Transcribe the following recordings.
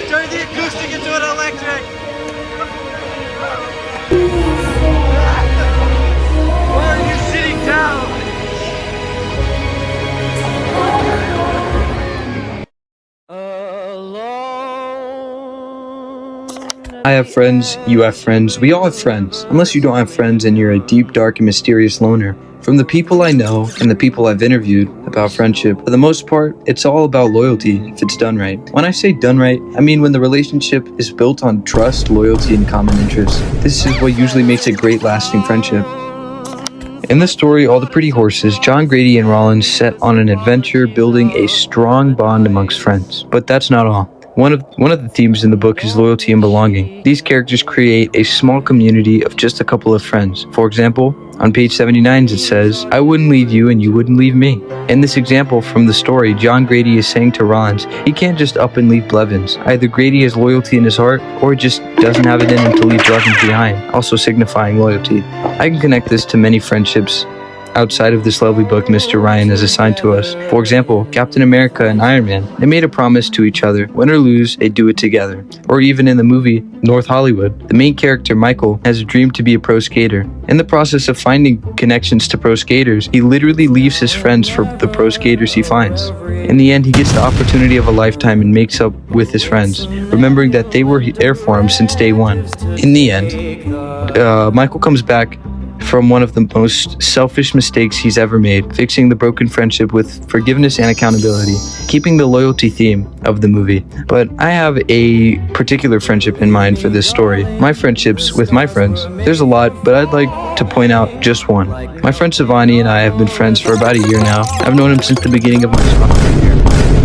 Turn the acoustic into an electric. Why are you sitting down? I have friends, you have friends, we all have friends. Unless you don't have friends and you're a deep, dark, and mysterious loner. From the people I know and the people I've interviewed about friendship, for the most part, it's all about loyalty if it's done right. When I say done right, I mean when the relationship is built on trust, loyalty, and common interests. This is what usually makes a great lasting friendship. In the story, All the Pretty Horses, John Grady and Rollins set on an adventure building a strong bond amongst friends. But that's not all. One of the themes in the book is loyalty and belonging. These characters create a small community of just a couple of friends. For example, on page 79 it says, "I wouldn't leave you and you wouldn't leave me." In this example from the story, John Grady is saying to Rollins, he can't just up and leave Blevins. Either Grady has loyalty in his heart, or just doesn't have it in him to leave Blevins behind, also signifying loyalty. I can connect this to many friendships outside of this lovely book Mr. Ryan has assigned to us. For example, Captain America and Iron Man, they made a promise to each other. Win or lose, they do it together. Or even in the movie North Hollywood, the main character Michael has a dream to be a pro skater. In the process of finding connections to pro skaters, he literally leaves his friends for the pro skaters he finds. In the end, he gets the opportunity of a lifetime and makes up with his friends, remembering that they were there for him since day one. In the end, Michael comes back from one of the most selfish mistakes he's ever made, fixing the broken friendship with forgiveness and accountability, keeping the loyalty theme of the movie. But I have a particular friendship in mind for this story. My friendships with my friends. There's a lot, but I'd like to point out just one. My friend Savani and I have been friends for about a year now. I've known him since the beginning of my sophomore year.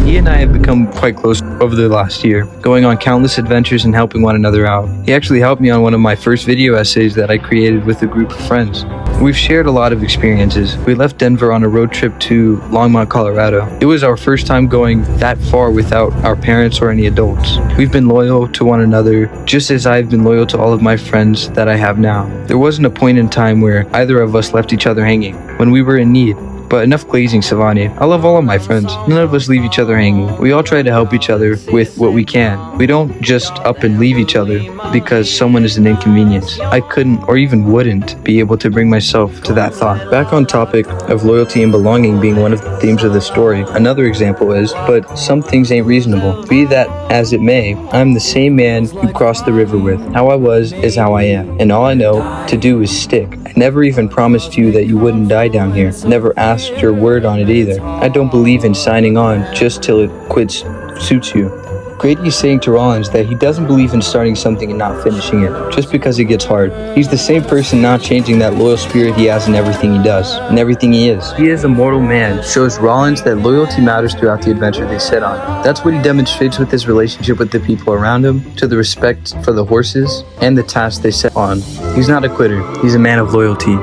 He and I have become quite close over the last year, going on countless adventures and helping one another out. He actually helped me on one of my first video essays that I created with a group of friends. We've shared a lot of experiences. We left Denver on a road trip to Longmont, Colorado. It was our first time going that far without our parents or any adults. We've been loyal to one another, just as I've been loyal to all of my friends that I have now. There wasn't a point in time where either of us left each other hanging when we were in need. But enough glazing, Savani. I love all of my friends. None of us leave each other hanging. We all try to help each other with what we can. We don't just up and leave each other because someone is an inconvenience. I couldn't or even wouldn't be able to bring myself to that thought. Back on topic of loyalty and belonging being one of the themes of the story, another example is, but some things ain't reasonable. Be that as it may, I'm the same man you crossed the river with. How I was is how I am. And all I know to do is stick. I never even promised you that you wouldn't die down here. Never asked your word on it either. I don't believe in signing on just till it quits suits you. Grady is saying to Rollins that he doesn't believe in starting something and not finishing it, just because it gets hard. He's the same person not changing that loyal spirit he has in everything he does, and everything he is. He is a mortal man, shows Rollins that loyalty matters throughout the adventure they set on. That's what he demonstrates with his relationship with the people around him, to the respect for the horses, and the tasks they set on. He's not a quitter, he's a man of loyalty.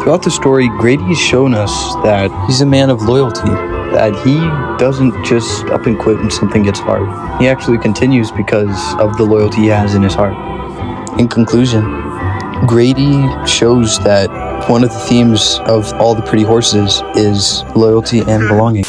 Throughout the story, Grady has shown us that he's a man of loyalty, that he doesn't just up and quit when something gets hard. He actually continues because of the loyalty he has in his heart. In conclusion, Grady shows that one of the themes of All the Pretty Horses is loyalty and belonging.